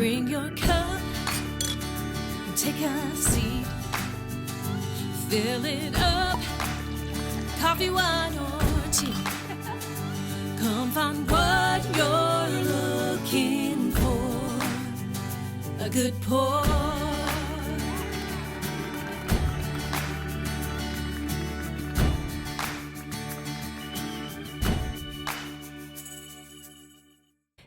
Bring your cup and take a seat. Fill it up, coffee, wine, or tea. Come find what you're looking for. A good pour.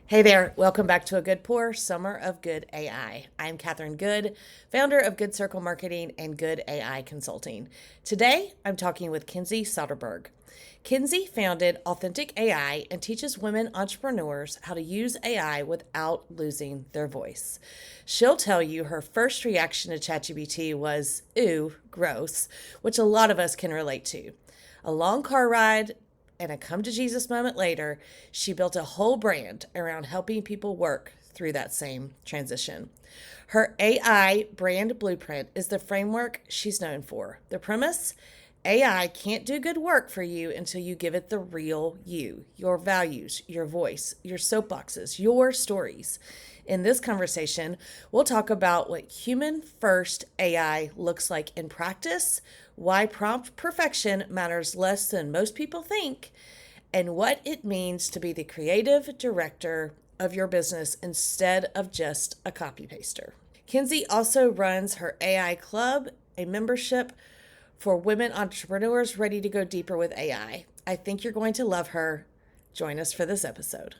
Hey there, welcome back to A Good Pour, Summer of Good AI. I'm Catherine Good, founder of Good Circle Marketing and Good AI Consulting. Today, I'm talking with Kinsey Soderberg. Kinsey founded Authentic AI and teaches women entrepreneurs how to use AI without losing their voice. She'll tell you her first reaction to ChatGPT was, "Ooh, gross," which a lot of us can relate to. A long car ride and a come to Jesus moment later, she built a whole brand around helping people work through that same transition. Her AI brand blueprint is the framework she's known for. The premise: AI can't do good work for you until you give it the real you, your values, your voice, your soapboxes, your stories. In this conversation, we'll talk about what human-first AI looks like in practice, why prompt perfection matters less than most people think, and what it means to be the creative director of your business instead of just a copy-paster. Kinsey also runs her AI Club, a membership for women entrepreneurs ready to go deeper with AI. I think you're going to love her. Join us for this episode.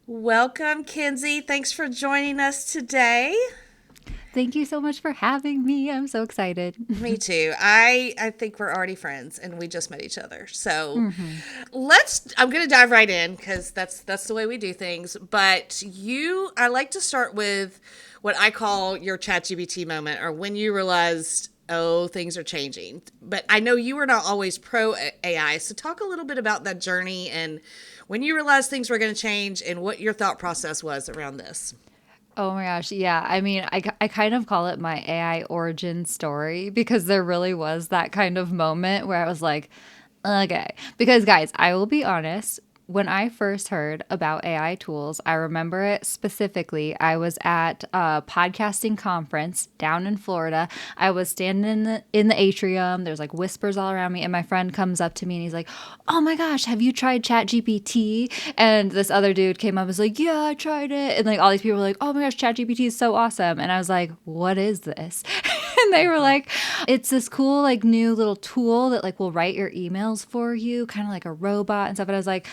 Welcome, Kinsey. Thanks for joining us today. Thank you so much for having me. I'm so excited. Me too. I think we're already friends and we just met each other. So I'm going to dive right in because that's the way we do things. But I like to start with what I call your ChatGPT moment, or when you realized, oh, things are changing. But I know you were not always pro AI. So talk a little bit about that journey and when you realized things were going to change and what your thought process was around this. Oh my gosh. Yeah. I mean, I kind of call it my AI origin story because there really was that kind of moment where I was like, okay. Because guys, I will be honest. When I first heard about AI tools, I remember it specifically. I was at a podcasting conference down in Florida. I was standing in the atrium. There's like whispers all around me. And my friend comes up to me and he's like, "Oh my gosh, have you tried ChatGPT?" And this other dude came up and was like, "Yeah, I tried it." And like all these people were like, "Oh my gosh, ChatGPT is so awesome." And I was like, "What is this?" And they were like, "It's this cool like new little tool that like will write your emails for you, kind of like a robot and stuff." And I was like,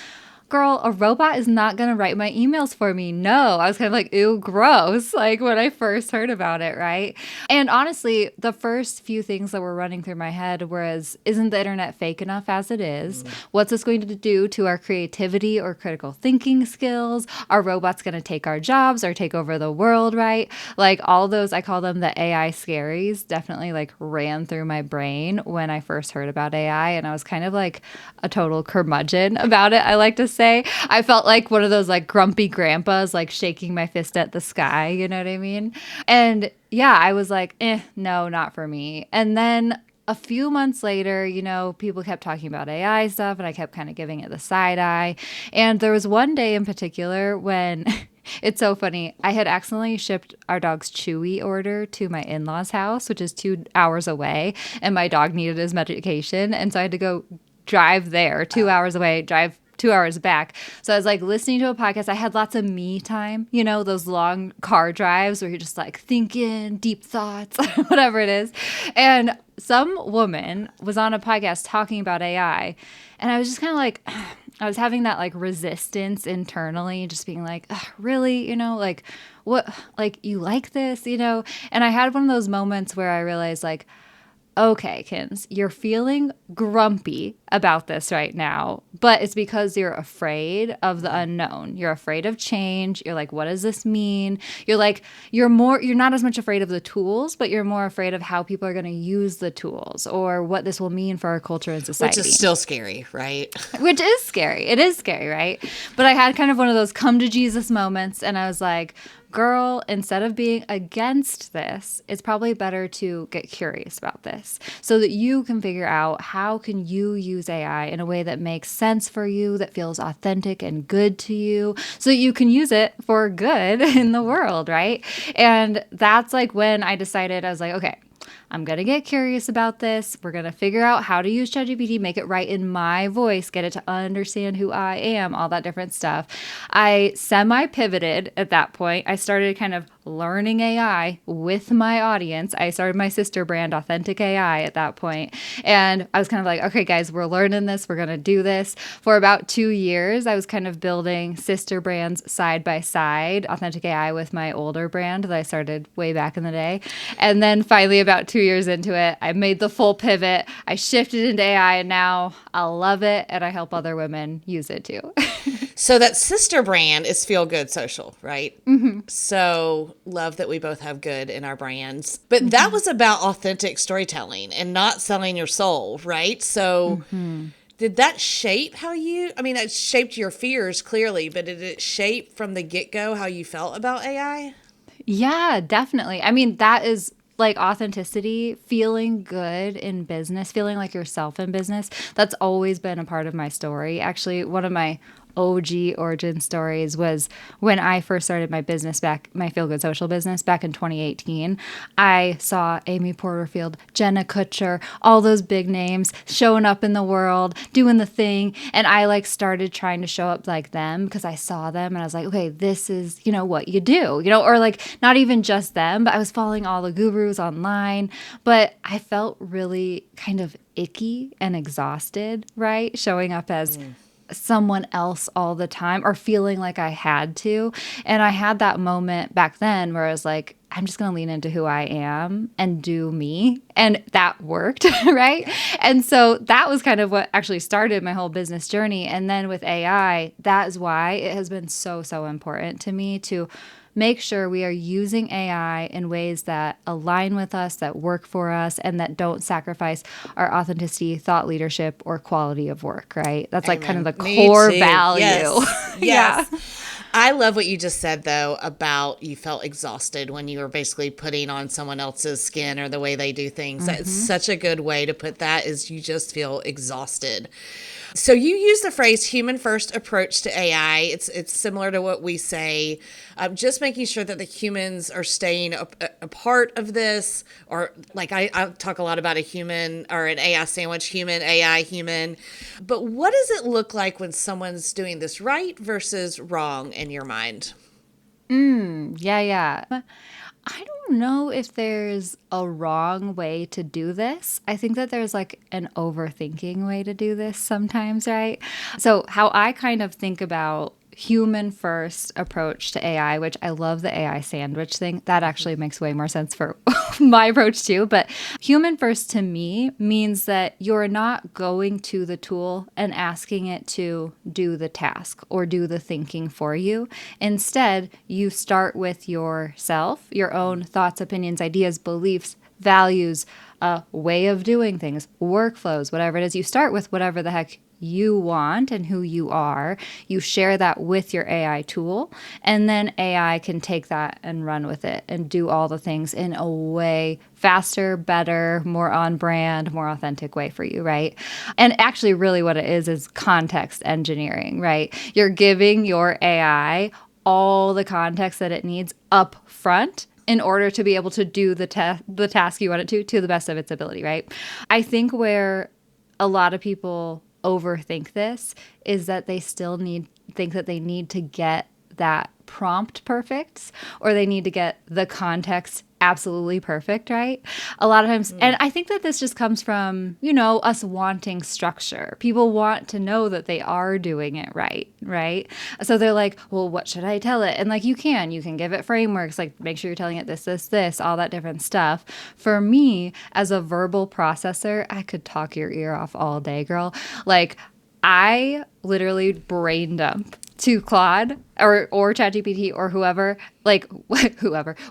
"Girl, a robot is not going to write my emails for me." No, I was kind of like, ew, gross, like when I first heard about it, right? And honestly, the first few things that were running through my head was, isn't the internet fake enough as it is? What's this going to do to our creativity or critical thinking skills? Are robots going to take our jobs or take over the world, right? Like all those, I call them the AI scaries, definitely like ran through my brain when I first heard about AI. And I was kind of like a total curmudgeon about it, I like to say. I felt like one of those like grumpy grandpas, like shaking my fist at the sky, you know what I mean? And yeah, I was like, no, not for me. And then a few months later, you know, people kept talking about AI stuff and I kept kind of giving it the side eye. And there was one day in particular when it's so funny. I had accidentally shipped our dog's Chewy order to my in-laws' house, which is 2 hours away. And my dog needed his medication. And so I had to go drive there 2 hours away, drive 2 hours back. So I was like listening to a podcast. I had lots of me time, you know, those long car drives where you're just like thinking deep thoughts, whatever it is. And some woman was on a podcast talking about AI. And I was just kind of like, I was having that like resistance internally, just being like, really, you know, like what, like you like this, you know? And I had one of those moments where I realized like, okay, Kins, you're feeling grumpy about this right now, but it's because you're afraid of the unknown. You're afraid of change. You're like, what does this mean? You're like, you're not as much afraid of the tools, but you're more afraid of how people are going to use the tools or what this will mean for our culture and society. Which is still scary, right? Which is scary. It is scary, right? But I had kind of one of those come to Jesus moments and I was like, girl, instead of being against this, it's probably better to get curious about this so that you can figure out how can you use AI in a way that makes sense for you, that feels authentic and good to you, so that you can use it for good in the world, right? And that's like when I decided, I was like, okay, I'm going to get curious about this. We're going to figure out how to use ChatGPT, make it right in my voice, get it to understand who I am, all that different stuff. I semi-pivoted at that point. I started kind of learning AI with my audience. I started my sister brand, Authentic AI, at that point. And I was kind of like, okay, guys, we're learning this. We're going to do this. For about 2 years, I was kind of building sister brands side by side, Authentic AI with my older brand that I started way back in the day. And then finally, about 2 years into it, I made the full pivot. I shifted into AI, and now I love it, and I help other women use it too. So that sister brand is Feel Good Social, right? Mm-hmm. So love that we both have good in our brands. But that was about authentic storytelling and not selling your soul, right? So did that shape how you, I mean, it shaped your fears clearly, but did it shape from the get-go how you felt about AI? Yeah, definitely. I mean, that is like authenticity, feeling good in business, feeling like yourself in business. That's always been a part of my story. Actually, one of my OG origin stories was when I first started my business my Feel Good Social business back in 2018. I saw Amy Porterfield, Jenna Kutcher, all those big names showing up in the world, doing the thing. And I like started trying to show up like them because I saw them and I was like, okay, this is, what you do, or like not even just them, but I was following all the gurus online, but I felt really kind of icky and exhausted, right? Showing up as someone else all the time or feeling like I had to. And I had that moment back then where I was like, I'm just going to lean into who I am and do me. And that worked, right? Yeah. And so that was kind of what actually started my whole business journey. And then with AI, that is why it has been so, so important to me to make sure we are using AI in ways that align with us, that work for us, and that don't sacrifice our authenticity, thought leadership, or quality of work, right? That's like kind of the core value. Yes. Yes. Yeah. I love what you just said, though, about you felt exhausted when you were basically putting on someone else's skin or the way they do things. That's such a good way to put that, is you just feel exhausted. So you use the phrase human first approach to AI. It's similar to what we say, just making sure that the humans are staying a part of this, or like I talk a lot about a human or an AI sandwich, human, AI, human. But what does it look like when someone's doing this right versus wrong in your mind? Yeah. I don't know if there's a wrong way to do this. I think that there's like an overthinking way to do this sometimes, right? So, how I kind of think about human first approach to AI, which I love the AI sandwich thing. That actually makes way more sense for my approach too. But human first to me means that you're not going to the tool and asking it to do the task or do the thinking for you. Instead, you start with yourself, your own thoughts, opinions, ideas, beliefs, values, way of doing things, workflows, whatever it is. You start with whatever the heck you want and who you are. You share that with your AI tool, and then AI can take that and run with it and do all the things in a way faster, better, more on brand, more authentic way for you, right? And actually really what it is context engineering, right? You're giving your AI all the context that it needs up front in order to be able to do the task you want it to the best of its ability, right? I think where a lot of people overthink this is that they still think that they need to get that prompt perfect, or they need to get the context absolutely perfect, right? A lot of times, and I think that this just comes from, us wanting structure. People want to know that they are doing it right? So they're like, well, what should I tell it? And like, you can give it frameworks, like make sure you're telling it this, all that different stuff. For me, as a verbal processor, I could talk your ear off all day, girl. Like, I literally brain dump to Claude or ChatGPT or whoever,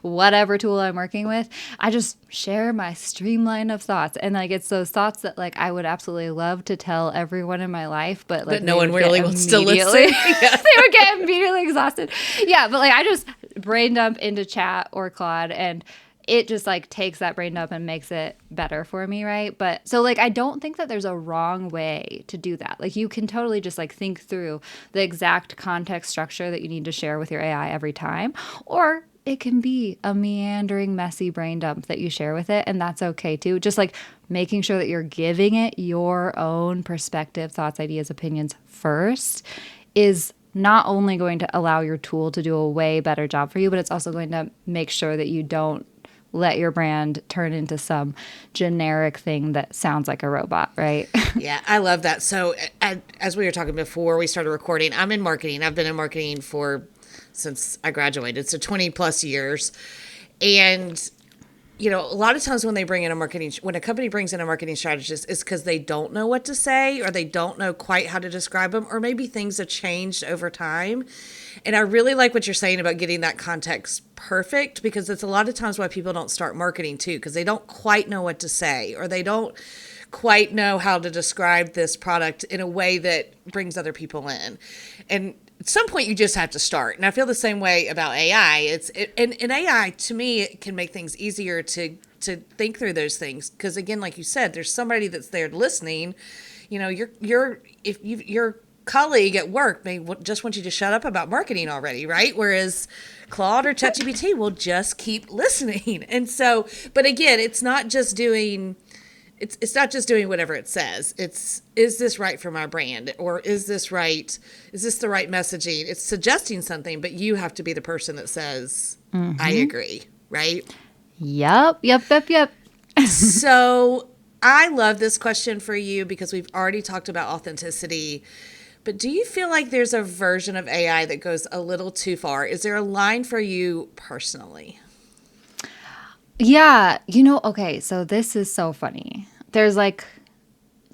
whatever tool I'm working with. I just share my streamline of thoughts, and like it's those thoughts that like I would absolutely love to tell everyone in my life, but no one really wants to listen. They would get immediately exhausted. Yeah, but like I just brain dump into chat or Claude, and it just like takes that brain dump and makes it better for me, right? But so like I don't think that there's a wrong way to do that. Like you can totally just like think through the exact context structure that you need to share with your AI every time, or it can be a meandering, messy brain dump that you share with it, and that's okay too. Just like making sure that you're giving it your own perspective, thoughts, ideas, opinions first is not only going to allow your tool to do a way better job for you, but it's also going to make sure that you don't let your brand turn into some generic thing that sounds like a robot, right? Yeah, I love that. So as we were talking before we started recording, I'm in marketing. I've been in marketing since I graduated, so 20 plus years. And a lot of times when when a company brings in a marketing strategist, it's because they don't know what to say, or they don't know quite how to describe them, or maybe things have changed over time. And I really like what you're saying about getting that context perfect, because it's a lot of times why people don't start marketing too, because they don't quite know what to say, or they don't quite know how to describe this product in a way that brings other people in. And at some point you just have to start. And I feel the same way about AI. And AI, to me, it can make things easier to think through those things. Because again, like you said, there's somebody that's there listening. Your colleague at work may just want you to shut up about marketing already, right? Whereas Claude or ChatGPT will just keep listening. And so, but again, it's not just doing whatever it says. Is this right for my brand? Or is this right? Is this the right messaging? It's suggesting something, but you have to be the person that says, I agree, right? Yep. So I love this question for you because we've already talked about authenticity. But do you feel like there's a version of AI that goes a little too far? Is there a line for you personally? Yeah. Okay, so this is so funny. There's like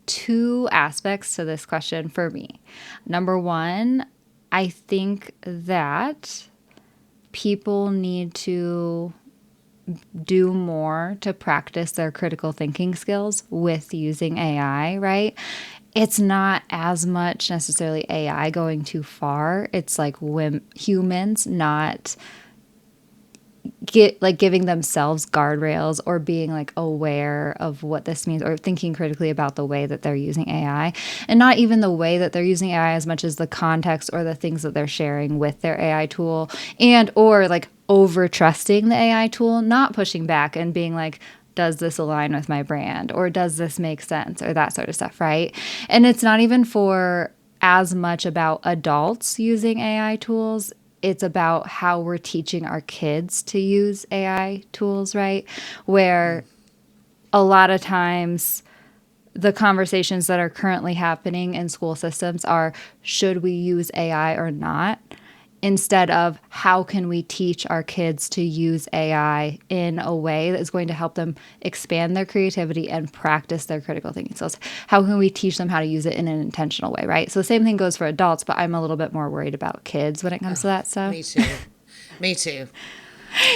two aspects to this question for me. Number one, I think that people need to do more to practice their critical thinking skills with using AI, right? It's not as much necessarily AI going too far. It's like humans not giving themselves guardrails or being like aware of what this means or thinking critically about the way that they're using AI, and not even the way that they're using AI as much as the context or the things that they're sharing with their AI tool, and or like over trusting the AI tool, not pushing back and being like, does this align with my brand, or does this make sense, or that sort of stuff, right? And it's not even for as much about adults using AI tools. It's about how we're teaching our kids to use AI tools, right? Where a lot of times the conversations that are currently happening in school systems are, should we use AI or not? Instead of how can we teach our kids to use AI in a way that is going to help them expand their creativity and practice their critical thinking skills? How can we teach them how to use it in an intentional way, right? So the same thing goes for adults, but I'm a little bit more worried about kids when it comes to that stuff. Me too.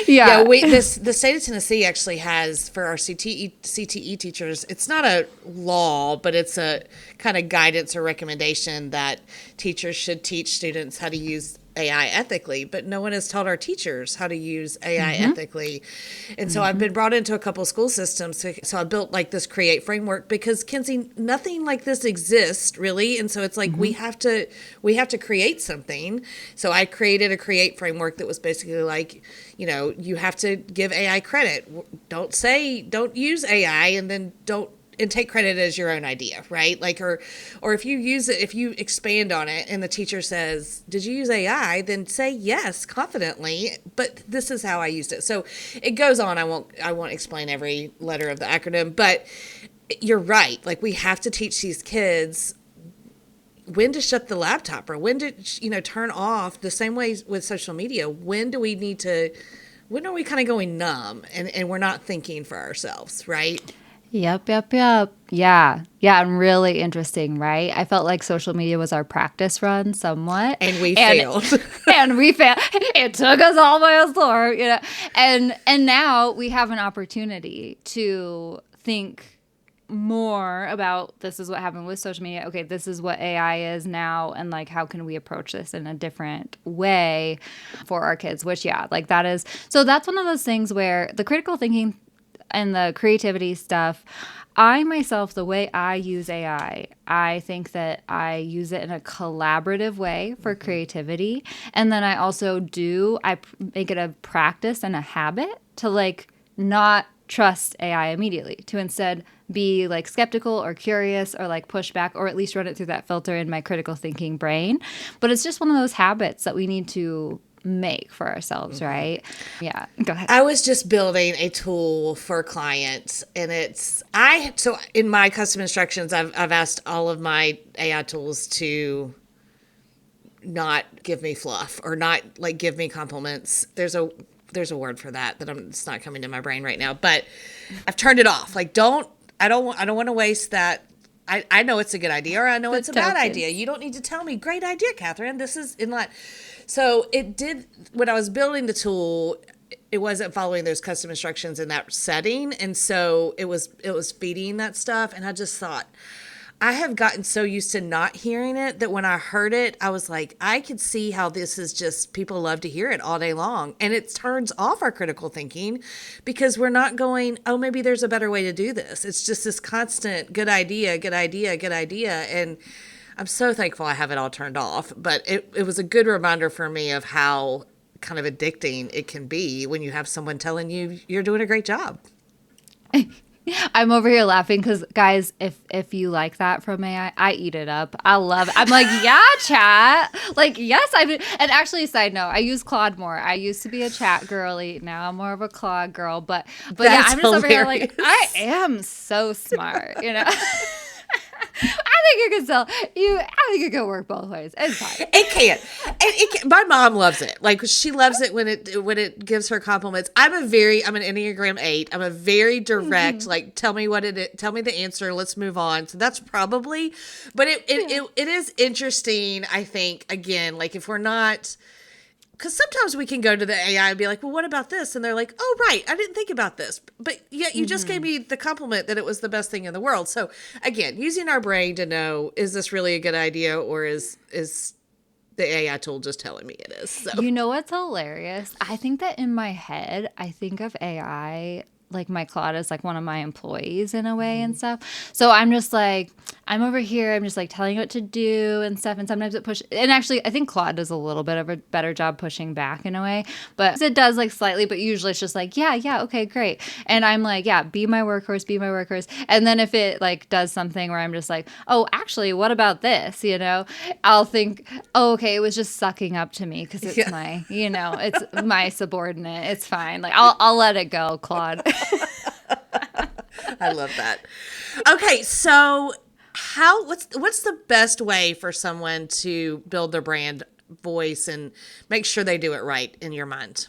Yeah. The state of Tennessee actually has, for our CTE teachers, it's not a law, but it's a kind of guidance or recommendation that teachers should teach students how to use AI ethically, but no one has taught our teachers how to use AI ethically. And so I've been brought into a couple of school systems. So I built like this create framework because, Kinsey, nothing like this exists really. And so it's like, we have to create something. So I created a create framework that was basically like, you have to give AI credit. Don't use AI and then and take credit as your own idea, right? Like, or if you use it, if you expand on it and the teacher says, did you use AI? Then say yes, confidently, but this is how I used it. So it goes on. I won't explain every letter of the acronym, but you're right. Like, we have to teach these kids when to shut the laptop, or when to, turn off, the same way with social media. When are we kind of going numb and we're not thinking for ourselves, right? Yep. Yeah, and really interesting, right? I felt like social media was our practice run somewhat. And we failed. And we failed. It took us all by a storm, And now we have an opportunity to think more about this is what happened with social media. Okay, this is what AI is now, and like how can we approach this in a different way for our kids, which like that is, so that's one of those things where the critical thinking and the creativity stuff, I myself, the way I use AI, I think that I use it in a collaborative way for creativity. And then I also make it a practice and a habit to like not trust AI immediately, to instead be like skeptical or curious or like push back, or at least run it through that filter in my critical thinking brain. But it's just one of those habits that we need to make for ourselves, right? Yeah, go ahead. I was just building a tool for clients, and so in my custom instructions, I've asked all of my AI tools to not give me fluff or not like give me compliments. There's a word for that it's not coming to my brain right now, but I've turned it off. Like, I don't want to waste that. I know it's a good idea, or I know it's a bad idea. You don't need to tell me, great idea, Catherine. This is in line. So it did, when I was building the tool, it wasn't following those custom instructions in that setting. And so it was feeding that stuff. And I just thought, I have gotten so used to not hearing it that when I heard it, I was like, I could see how this is just, people love to hear it all day long. And it turns off our critical thinking because we're not going, oh, maybe there's a better way to do this. It's just this constant good idea, good idea, good idea. And I'm so thankful I have it all turned off. But it was a good reminder for me of how kind of addicting it can be when you have someone telling you you're doing a great job. I'm over here laughing because, guys, if you like that from AI, I eat it up. I love it. I'm like, yeah, chat. Like, yes, and actually, side note, I use Claude more. I used to be a chat girly. Now I'm more of a Claude girl. But yeah, I'm just over here like, I am so smart, you know? I think you can sell you. I think it can work both ways. It's fine. It can. My mom loves it. Like, she loves it when it gives her compliments. I'm an Enneagram 8. I'm a very direct. Like, tell me tell me the answer. Let's move on. So that's probably. But it is interesting. I think, again, like, if we're not. Because sometimes we can go to the AI and be like, well, what about this? And they're like, oh, right, I didn't think about this. But yet you just gave me the compliment that it was the best thing in the world. So, again, using our brain to know, is this really a good idea, or is the AI tool just telling me it is? So. You know what's hilarious? I think that in my head, I think of AI like my Claude is like one of my employees in a way and stuff. So I'm just like, I'm over here, I'm just like telling it what to do and stuff. And sometimes it pushes, and actually I think Claude does a little bit of a better job pushing back in a way, but it does like slightly, but usually it's just like, yeah, okay, great. And I'm like, yeah, be my workhorse. And then if it like does something where I'm just like, oh, actually, what about this? You know, I'll think, oh, okay, it was just sucking up to me because it's my, you know, it's my subordinate. It's fine. Like I'll let it go, Claude. I love that. Okay, so what's the best way for someone to build their brand voice and make sure they do it right in your mind?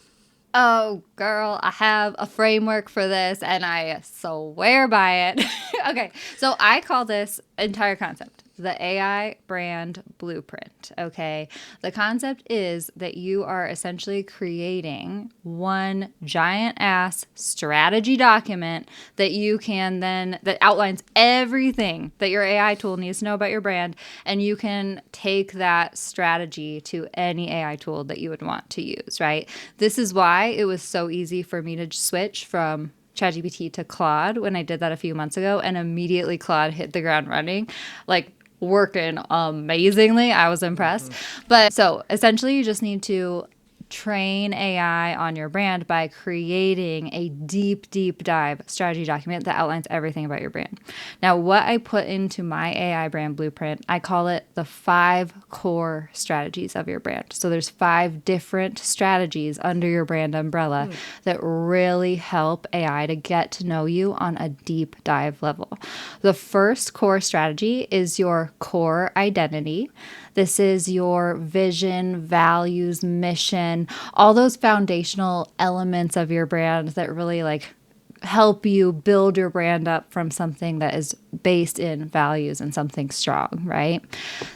Oh, girl, I have a framework for this and I swear by it. Okay, so I call this entire concept the AI brand blueprint. Okay, the concept is that you are essentially creating one giant ass strategy document that you can then, that outlines everything that your AI tool needs to know about your brand, and you can take that strategy to any AI tool that you would want to use, right? This is why it was so easy for me to switch from ChatGPT to Claude when I did that a few months ago, and immediately Claude hit the ground running, like working amazingly. I was impressed. But so essentially you just need to train AI on your brand by creating a deep dive strategy document that outlines everything about your brand. Now, what I put into my AI brand blueprint, I call it the 5 core strategies of your brand. So there's 5 different strategies under your brand umbrella that really help AI to get to know you on a deep dive level. The first core strategy is your core identity. This is your vision, values, mission, all those foundational elements of your brand that really like help you build your brand up from something that is based in values and something strong, right?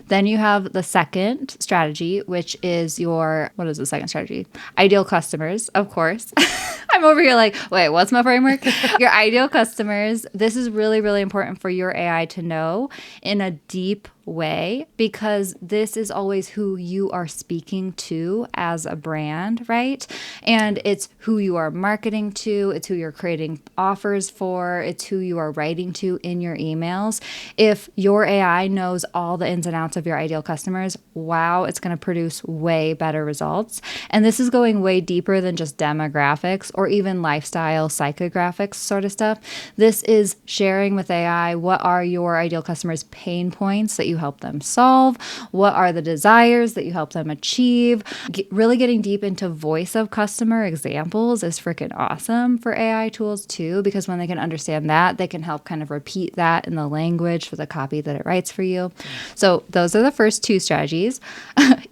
Then you have the second strategy, which is your, what is the second strategy? Ideal customers, of course. I I'm over here like, wait, what's my framework? Your ideal customers. This is really, really important for your AI to know in a deep way, because this is always who you are speaking to as a brand, right? And it's who you are marketing to, it's who you're creating offers for, it's who you are writing to in your emails. If your AI knows all the ins and outs of your ideal customers, wow, it's going to produce way better results. And this is going way deeper than just demographics or even lifestyle psychographics sort of stuff. This is sharing with AI what are your ideal customers' pain points that you help them solve, what are the desires that you help them achieve. Really getting deep into voice of customer examples is freaking awesome for AI tools too, because when they can understand that, they can help kind of repeat that in the language for the copy that it writes for you. So those are the first two strategies.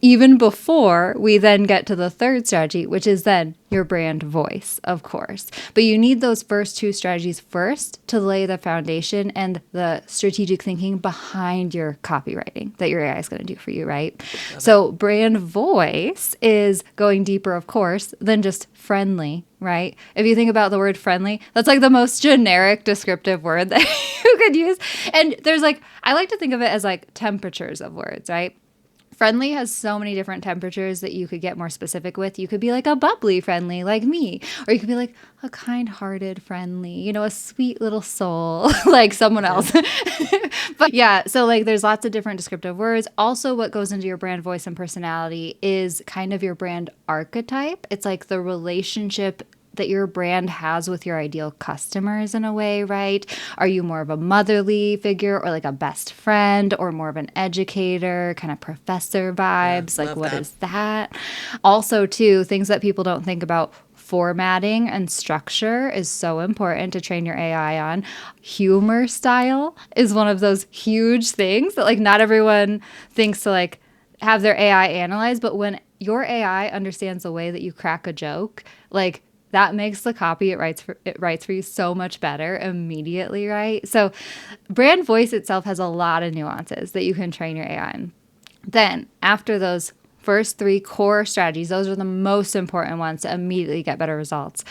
Even before we then get to the third strategy, which is then your brand voice, of course. But you need those first two strategies first to lay the foundation and the strategic thinking behind your copywriting that your AI is going to do for you, right? So brand voice is going deeper, of course, than just friendly, right? If you think about the word friendly, that's like the most generic descriptive word that you could use. And there's like, I like to think of it as like temperatures of words, right? Friendly has so many different temperatures that you could get more specific with. You could be like a bubbly friendly like me, or you could be like a kind-hearted friendly, you know, a sweet little soul like someone else. But yeah, so like there's lots of different descriptive words. Also, what goes into your brand voice and personality is kind of your brand archetype. It's like the relationship that your brand has with your ideal customers in a way, right? Are you more of a motherly figure or like a best friend or more of an educator, kind of professor vibes? Yeah, like what that. is that? Also, too, things that people don't think about. Formatting and structure is so important to train your AI on. Humor style is one of those huge things that like not everyone thinks to like have their AI analyze, but when your AI understands the way that you crack a joke, like that makes the copy it writes for you so much better immediately, right? So brand voice itself has a lot of nuances that you can train your AI on. Then after those first three core strategies, those are the most important ones to immediately get better results.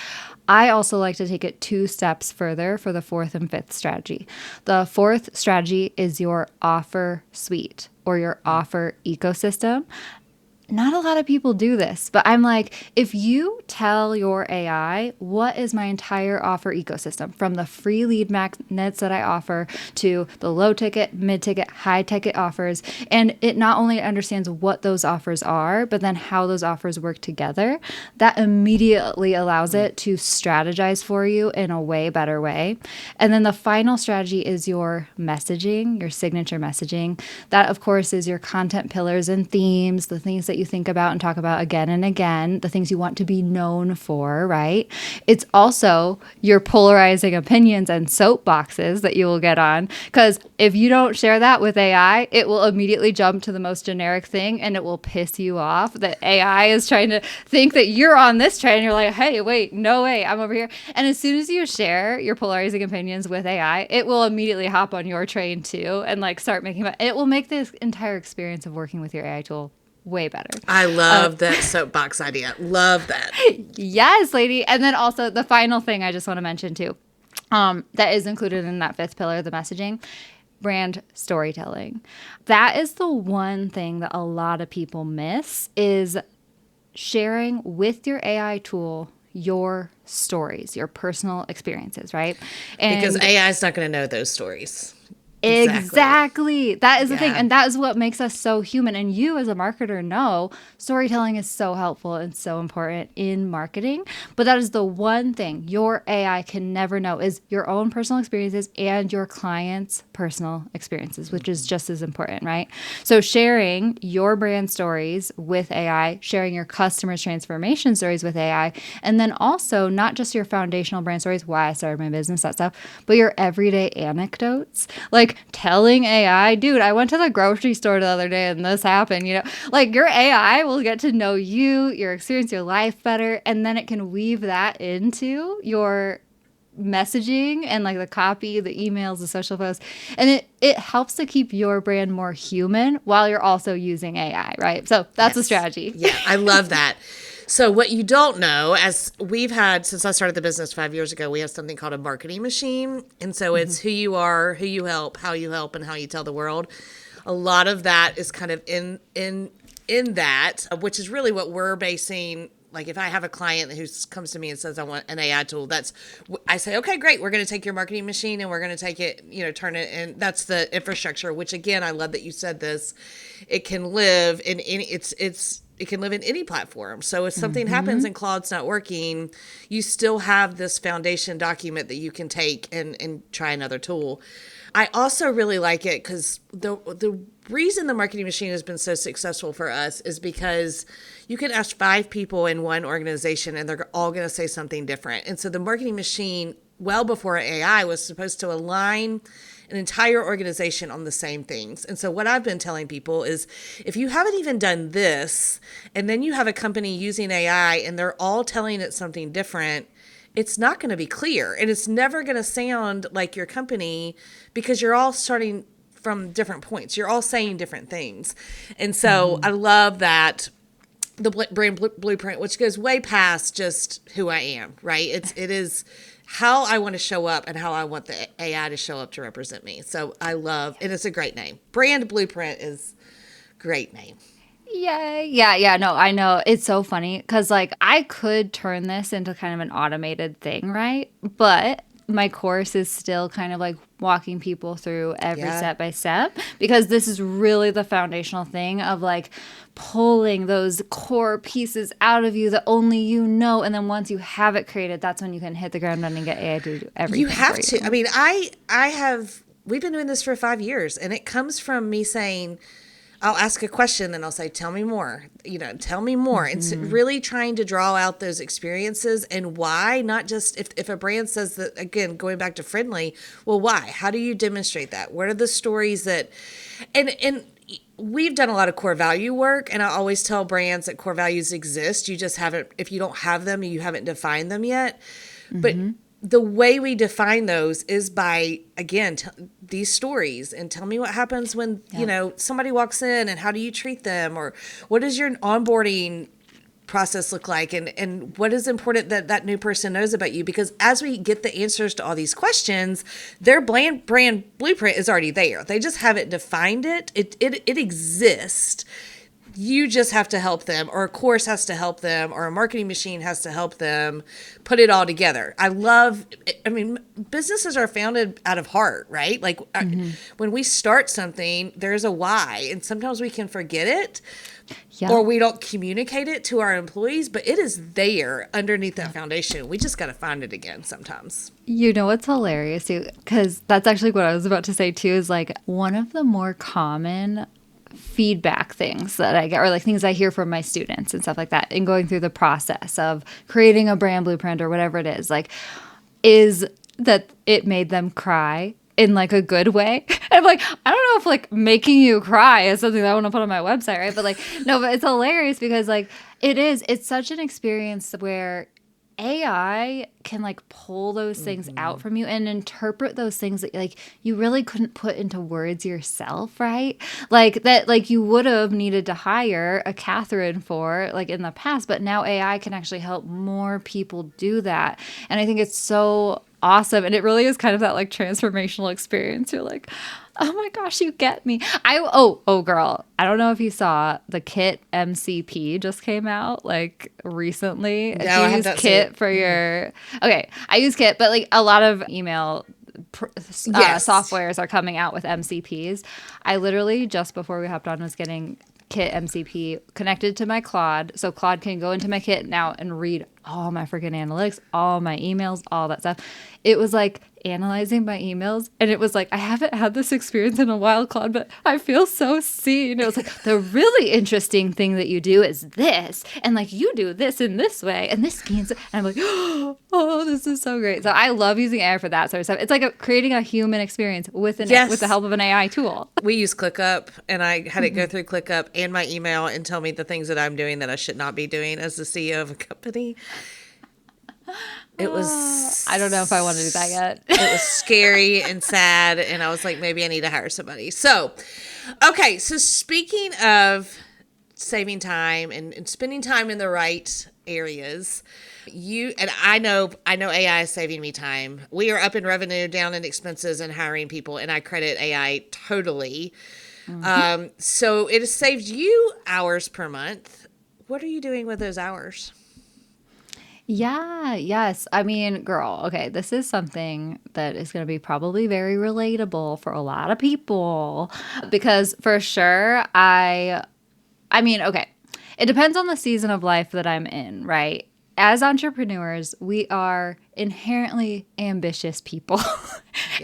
I also like to take it 2 steps further for the fourth and fifth strategy. The fourth strategy is your offer suite or your offer ecosystem. Not a lot of people do this, but I'm like, if you tell your AI, what is my entire offer ecosystem from the free lead magnets that I offer to the low ticket, mid ticket, high ticket offers, and it not only understands what those offers are, but then how those offers work together, that immediately allows it to strategize for you in a way better way. And then the final strategy is your messaging, your signature messaging. That, of course, is your content pillars and themes, the things that you think about and talk about again and again, the things you want to be known for, right? It's also your polarizing opinions and soapboxes that you will get on. Because if you don't share that with AI, it will immediately jump to the most generic thing and it will piss you off that AI is trying to think that you're on this train. And you're like, hey, wait, no way, I'm over here. And as soon as you share your polarizing opinions with AI, it will immediately hop on your train too and like start making it will make this entire experience of working with your AI tool way better. I love that soapbox idea. Love that. Yes, lady. And then also the final thing I just want to mention too, that is included in that fifth pillar, the messaging, brand storytelling. That is the one thing that a lot of people miss is sharing with your AI tool your stories, your personal experiences, right? And Because AI is not going to know those stories. Exactly. That is the thing. Yeah. And that is what makes us so human. And you as a marketer know storytelling is so helpful and so important in marketing. But that is the one thing your AI can never know is your own personal experiences and your clients' personal experiences, which is just as important, right? So sharing your brand stories with AI, sharing your customers' transformation stories with AI, and then also not just your foundational brand stories, why I started my business, that stuff, but your everyday anecdotes. Like telling AI, dude, I went to the grocery store the other day and this happened, you know, like your AI will get to know you, your experience, your life better. And then it can weave that into your messaging and like the copy, the emails, the social posts. And it helps to keep your brand more human while you're also using AI, right? So that's a strategy. Yeah, I love that. So what you don't know, as we've had since I started the business 5 years ago, we have something called a marketing machine. And so it's who you are, who you help, and how you tell the world. A lot of that is kind of in that, which is really what we're basing. Like if I have a client who comes to me and says, I want an AI tool, I say, okay, great. We're going to take your marketing machine and we're going to take it, turn it. And that's the infrastructure, which again, I love that you said this. It can live in any, it can live in any platform. So if something happens and Claude's not working, you still have this foundation document that you can take and try another tool. I also really like it because the reason the marketing machine has been so successful for us is because you can ask 5 people in one organization and they're all going to say something different. And so the marketing machine, well before AI, was supposed to align an entire organization on the same things. And so what I've been telling people is if you haven't even done this and then you have a company using AI and they're all telling it something different, it's not going to be clear and it's never going to sound like your company because you're all starting from different points. You're all saying different things. And so I love that the brand blueprint, which goes way past just who I am, right? It is how I want to show up and how I want the AI to show up to represent me. So I love, and it's a great name. Brand blueprint is great name. Yeah. No, I know. It's so funny because like I could turn this into kind of an automated thing, right? But my course is still kind of like walking people through every step by step because this is really the foundational thing of like pulling those core pieces out of you that only you know. And then once you have it created, that's when you can hit the ground running and get AI to do everything. You have to. I mean, we've been doing this for 5 years and it comes from me saying, I'll ask a question and I'll say, tell me more, tell me more. And so really trying to draw out those experiences and why, not just if a brand says that, again, going back to friendly, well, why? How do you demonstrate that? What are the stories that, and we've done a lot of core value work. And I always tell brands that core values exist. You just haven't, if you don't have them, you haven't defined them yet. But the way we define those is by, again, these stories and tell me what happens when, somebody walks in and how do you treat them or what does your onboarding process look like and what is important that new person knows about you? Because as we get the answers to all these questions, their brand blueprint is already there. They just haven't defined it. It exists. You just have to help them, or a course has to help them, or a marketing machine has to help them put it all together. Businesses are founded out of heart, right? Like when we start something, there's a why, and sometimes we can forget it or we don't communicate it to our employees, but it is there underneath that foundation. We just got to find it again sometimes. You know what's hilarious too? Because that's actually what I was about to say too, is like one of the more common feedback things that I get or like things I hear from my students and stuff like that in going through the process of creating a brand blueprint or whatever it is, like, is that it made them cry in like a good way. And I'm like, I don't know if like making you cry is something that I want to put on my website, right? But like, no, but it's hilarious because like it's such an experience where AI can like pull those things out from you and interpret those things that like you really couldn't put into words yourself, right? Like that, like you would have needed to hire a Catherine for like in the past, but now AI can actually help more people do that. And I think it's so awesome. And it really is kind of that like transformational experience. You're like, oh my gosh, you get me. Oh girl, I don't know if you saw the Kit MCP just came out like recently. No, I use Kit for your okay. I use Kit, but like a lot of email softwares are coming out with MCPs. I literally just before we hopped on was getting Kit MCP connected to my Claude, so Claude can go into my Kit now and read all my freaking analytics, all my emails, all that stuff. It was like analyzing my emails, and it was like, I haven't had this experience in a while, Claude, but I feel so seen. It was like, the really interesting thing that you do is this, and like you do this in this way, and this means, and I'm like, oh, this is so great. So I love using AI for that sort of stuff. It's like creating a human experience with with the help of an AI tool. We use ClickUp, and I had it go through ClickUp and my email and tell me the things that I'm doing that I should not be doing as the CEO of a company. It was I don't know if I want to do that yet. It was scary and sad, and I was like, maybe I need to hire somebody. So, okay, so speaking of saving time and spending time in the right areas. I know AI is saving me time. We are up in revenue, down in expenses, and hiring people, and I credit AI totally. So it has saved you hours per month. What are you doing with those hours? Yeah, yes. I mean, girl, okay, this is something that is going to be probably very relatable for a lot of people because for sure I mean, okay. It depends on the season of life that I'm in, right? As entrepreneurs, we are inherently ambitious people.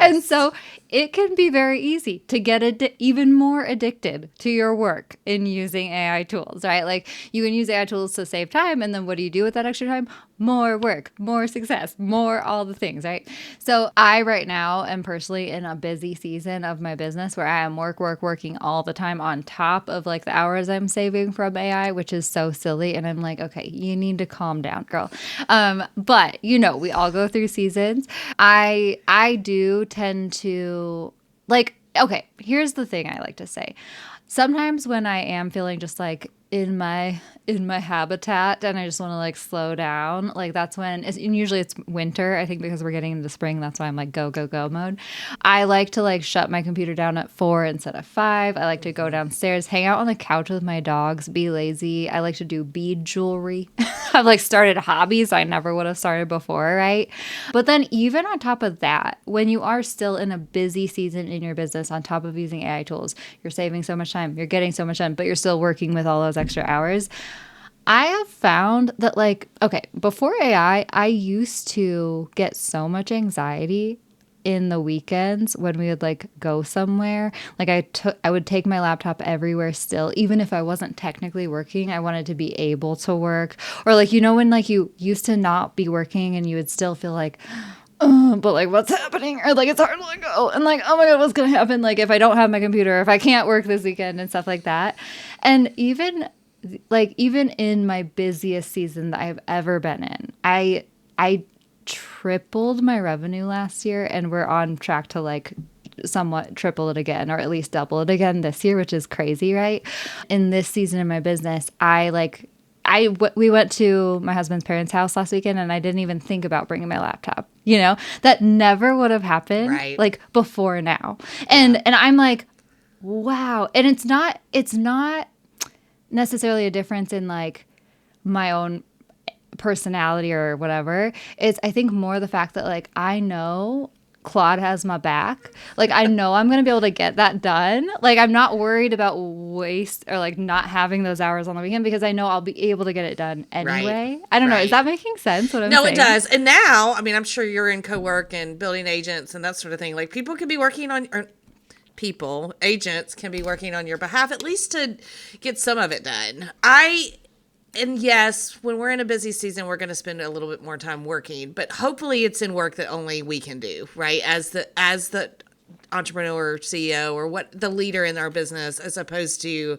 And Yes. so it can be very easy to get even more addicted to your work in using AI tools, right? Like you can use AI tools to save time. And then what do you do with that extra time? More work, more success, more all the things, right? So I right now am personally in a busy season of my business where I am working all the time on top of like the hours I'm saving from AI, which is so silly. And I'm like, okay, you need to calm down, girl. But you know, we all go through seasons. I do tend to like, okay, here's the thing I like to say. Sometimes when I am feeling just like in my habitat and I just want to like slow down, like that's when and usually it's winter. I think because we're getting into spring, that's why I'm like go go go mode. I like to like shut my computer down at 4 instead of 5. I like to go downstairs, hang out on the couch with my dogs, be lazy. I like to do bead jewelry. I've like started hobbies I never would have started before, right? But then even on top of that, when you are still in a busy season in your business, on top of using AI tools, you're saving so much time, you're getting so much done, but you're still working with all those extra hours. I have found that like, okay, before AI, I used to get so much anxiety in the weekends when we would like go somewhere. Like I would take my laptop everywhere still, even if I wasn't technically working. I wanted to be able to work. Or like, you know, when like you used to not be working and you would still feel like, oh, but like what's happening? Or like it's hard to let go. And like, oh my God, what's gonna happen? Like if I don't have my computer, if I can't work this weekend and stuff like that. And even in my busiest season that I've ever been in, I tripled my revenue last year and we're on track to like somewhat triple it again or at least double it again this year, which is crazy, right? In this season of my business, we went to my husband's parents' house last weekend and I didn't even think about bringing my laptop. You know, that never would have happened Right. like before now. And I'm like, wow. And it's not necessarily a difference in like my own personality or whatever. It's I think more the fact that like I know Claude has my back. Like I know I'm gonna be able to get that done. Like I'm not worried about waste or like not having those hours on the weekend because I know I'll be able to get it done Right. anyway. I don't know. Is Right. that making sense what I'm No, it saying? does. And now, I mean, I'm sure you're in co-work and building agents and that sort of thing. Like people could be working on, or agents can be working on your behalf, at least to get some of it done. And yes, when we're in a busy season, we're going to spend a little bit more time working, but hopefully it's in work that only we can do, right? As the entrepreneur, CEO, or what the leader in our business, as opposed to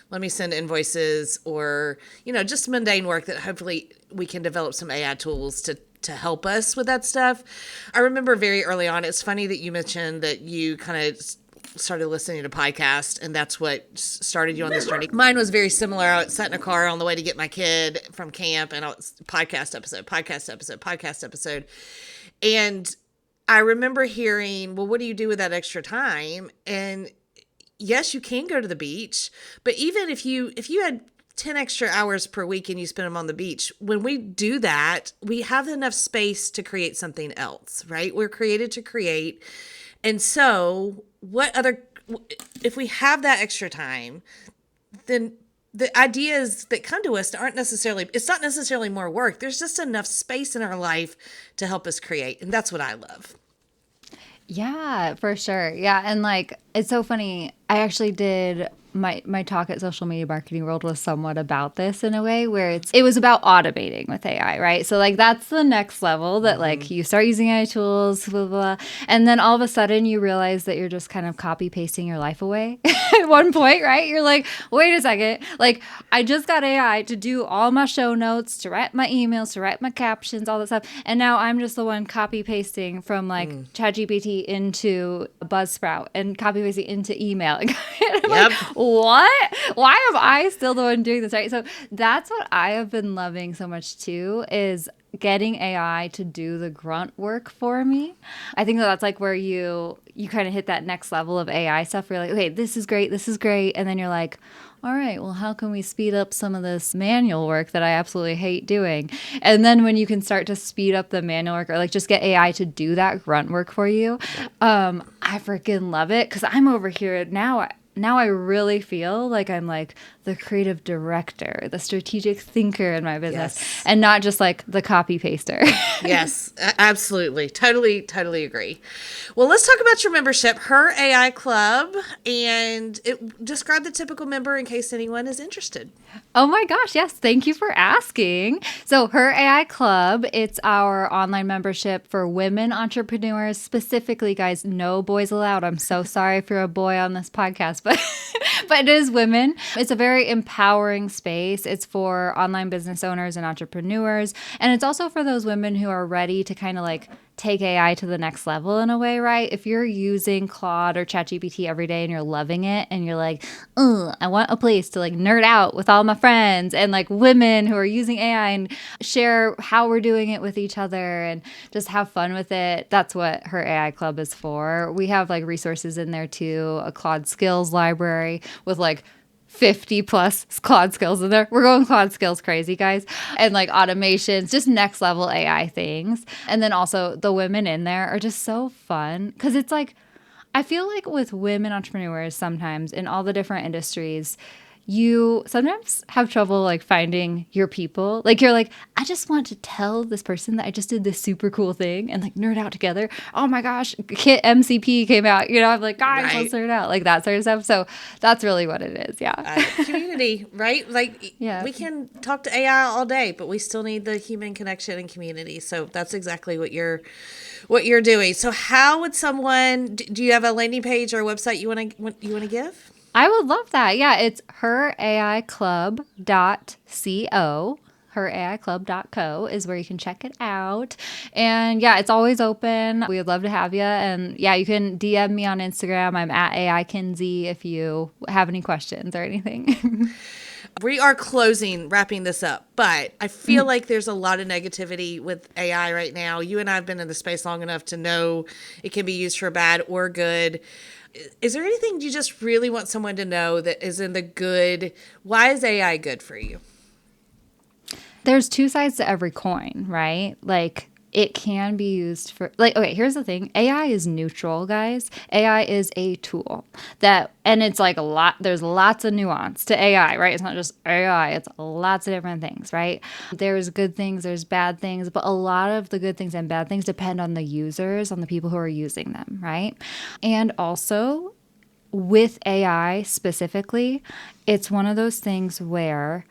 let me send invoices or, just mundane work that hopefully we can develop some AI tools to help us with that stuff. I remember very early on, it's funny that you mentioned that you kind of started listening to podcasts and that's what started you on this journey. Mine was very similar. I sat in a car on the way to get my kid from camp and podcast episode. And I remember hearing, well, what do you do with that extra time? And yes, you can go to the beach, but even if you had 10 extra hours per week and you spend them on the beach, when we do that, we have enough space to create something else, right? We're created to create. And so if we have that extra time, then the ideas that come to us it's not necessarily more work. There's just enough space in our life to help us create. And that's what I love. Yeah, for sure. Yeah, and like it's so funny. I actually did my talk at Social Media Marketing World was somewhat about this in a way where it was about automating with AI, right? So like that's the next level that like you start using AI tools, blah, blah, blah, and then all of a sudden you realize that you're just kind of copy pasting your life away at one point, right? You're like, wait a second, like I just got AI to do all my show notes, to write my emails, to write my captions, all that stuff, and now I'm just the one copy pasting from like ChatGPT into Buzzsprout and copy pasting into email. And I'm like, what? Why am I still the one doing this, right? So that's what I have been loving so much too, is getting AI to do the grunt work for me. I think that's like where you kind of hit that next level of AI stuff where you're like, okay, this is great. And then you're like, all right, well, how can we speed up some of this manual work that I absolutely hate doing? And then when you can start to speed up the manual work or like just get AI to do that grunt work for you, I freaking love it because I'm over here now. Now I really feel like I'm like the creative director, the strategic thinker in my business, and not just like the copy paster. Yes, absolutely. Totally agree. Well, let's talk about your membership, Her AI Club, and describe the typical member in case anyone is interested. Oh my gosh, yes. Thank you for asking. So Her AI Club, it's our online membership for women entrepreneurs. Specifically, guys, no boys allowed. I'm so sorry if you're a boy on this podcast, but it is women. It's a very empowering space. It's for online business owners and entrepreneurs. And it's also for those women who are ready to kind of like take AI to the next level in a way, right? If you're using Claude or ChatGPT every day and you're loving it and you're like, I want a place to like nerd out with all my friends and like women who are using AI and share how we're doing it with each other and just have fun with it. That's what Her AI Club is for. We have like resources in there too, a Claude skills library with like 50 plus Claude skills in there. We're going Claude skills crazy, guys. And like automations, just next level AI things. And then also the women in there are just so fun because it's like, I feel like with women entrepreneurs sometimes in all the different industries, you sometimes have trouble like finding your people. Like you're like, I just want to tell this person that I just did this super cool thing and like nerd out together. Oh my gosh, Kit MCP came out. You know, I'm like, guys, let's nerd out. Like that sort of stuff. So that's really what it is. Yeah. Community, right? Like we can talk to AI all day, but we still need the human connection and community. So that's exactly what you're doing. So how would someone, do you have a landing page or a website you want to give? I would love that. Yeah, it's heraiclub.co. heraiclub.co is where you can check it out. And yeah, it's always open. We would love to have you. And yeah, you can DM me on Instagram. I'm at AI Kinsey if you have any questions or anything. We are wrapping this up, but I feel like there's a lot of negativity with AI right now. You and I have been in the space long enough to know it can be used for bad or good. Is there anything you just really want someone to know that is in the good? Why is AI good for you? There's two sides to every coin, right? Like it can be used for like, okay, here's the thing. AI is neutral, guys. AI is a tool and it's like there's lots of nuance to AI, right? It's not just AI, it's lots of different things, right? There's good things, there's bad things, but a lot of the good things and bad things depend on the users, on the people who are using them, right? And also with AI specifically, it's one of those things where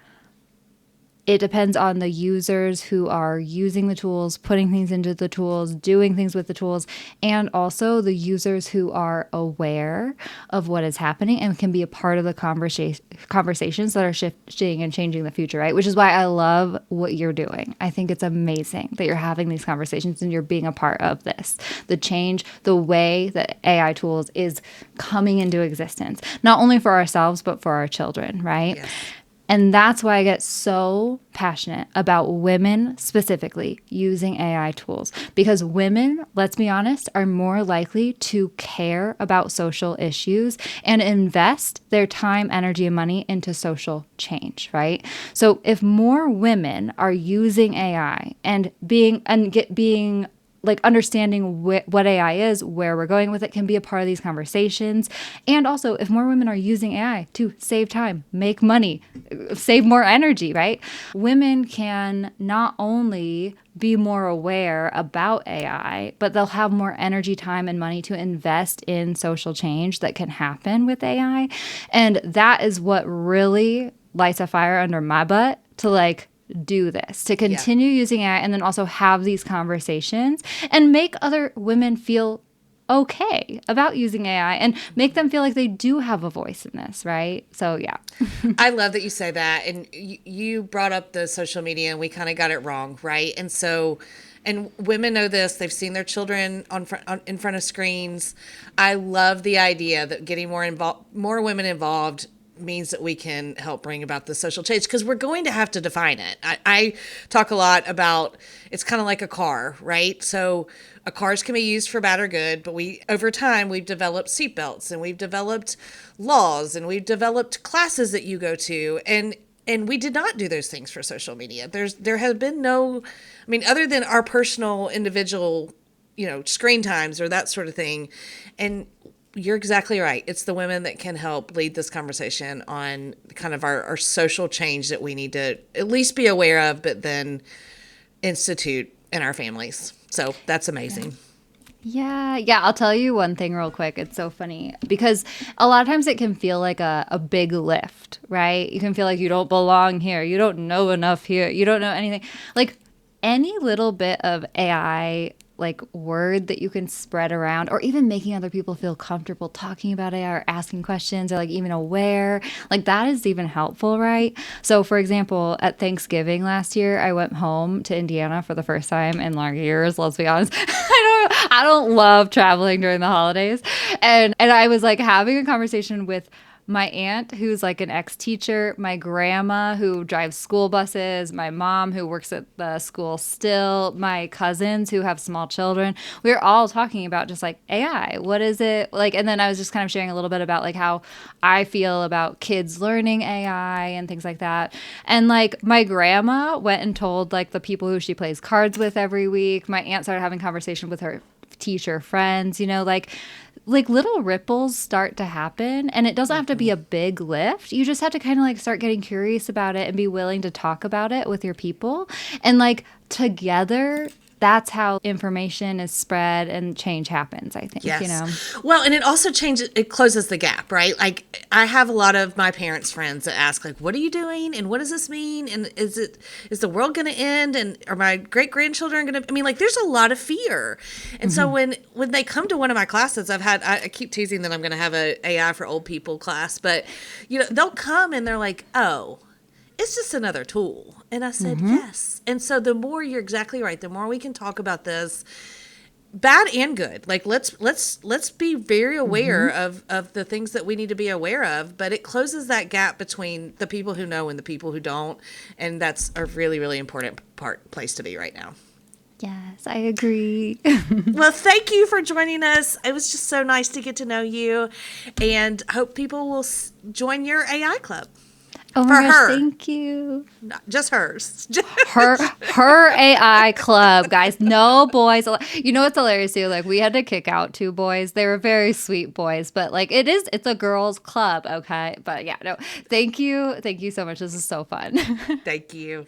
it depends on the users who are using the tools, putting things into the tools, doing things with the tools, and also the users who are aware of what is happening and can be a part of the conversations that are shifting and changing the future, right? Which is why I love what you're doing. I think it's amazing that you're having these conversations and you're being a part of this. The change, the way that AI tools is coming into existence, not only for ourselves, but for our children, right? Yes. And that's why I get so passionate about women specifically using AI tools, because women, let's be honest, are more likely to care about social issues and invest their time, energy, and money into social change, right? So if more women are using AI and being like understanding what AI is, where we're going with it, can be a part of these conversations. And also, if more women are using AI to save time, make money, save more energy, right? Women can not only be more aware about AI, but they'll have more energy, time, and money to invest in social change that can happen with AI. And that is what really lights a fire under my butt to like do this, to continue using AI and then also have these conversations and make other women feel okay about using AI and make them feel like they do have a voice in this, right? So yeah. I love that you say that. And you brought up the social media and we kind of got it wrong, right? And so, and women know this, they've seen their children in front of screens. I love the idea that getting more women involved means that we can help bring about the social change, because we're going to have to define it. I talk a lot about, it's kind of like a car, right? So cars can be used for bad or good, but over time we've developed seatbelts, and we've developed laws, and we've developed classes that you go to, and we did not do those things for social media. There has been no, I mean, other than our personal individual, screen times or that sort of thing. And you're exactly right. It's the women that can help lead this conversation on kind of our social change that we need to at least be aware of, but then institute in our families. So that's amazing. Yeah. I'll tell you one thing real quick. It's so funny because a lot of times it can feel like a big lift, right? You can feel like you don't belong here. You don't know enough here. You don't know anything. Like any little bit of AI like word that you can spread around, or even making other people feel comfortable talking about AI or asking questions, or like even aware, like that is even helpful, right? So for example, at Thanksgiving last year, I went home to Indiana for the first time in long years, let's be honest. I don't love traveling during the holidays. And I was like having a conversation with my aunt, who's like an ex-teacher, my grandma who drives school buses, my mom who works at the school still, my cousins who have small children. We were all talking about just like AI. What is it like? And then I was just kind of sharing a little bit about like how I feel about kids learning AI and things like that. And like my grandma went and told like the people who she plays cards with every week. My aunt started having conversation with her teacher friends, like little ripples start to happen, and it doesn't have to be a big lift. You just have to kind of like start getting curious about it and be willing to talk about it with your people, and like together that's how information is spread and change happens, I think. Yes. Well, and it also it closes the gap, right? Like I have a lot of my parents' friends that ask like, what are you doing? And what does this mean? And is the world going to end? And are my great grandchildren going to, I mean, like there's a lot of fear. And so when they come to one of my classes, I keep teasing that I'm going to have a AI for old people class, but they'll come and they're like, oh, it's just another tool. And I said, yes. And so you're exactly right. The more we can talk about this, bad and good, like let's be very aware of the things that we need to be aware of, but it closes that gap between the people who know and the people who don't. And that's a really, really important place to be right now. Yes, I agree. Well, thank you for joining us. It was just so nice to get to know you, and hope people will join your AI club. Oh my gosh, thank you. Not just hers. her AI club, guys. No boys. You know what's hilarious too? Like we had to kick out 2 boys. They were very sweet boys, but like it's a girls club, okay? But yeah, no. Thank you. Thank you so much. This is so fun. Thank you.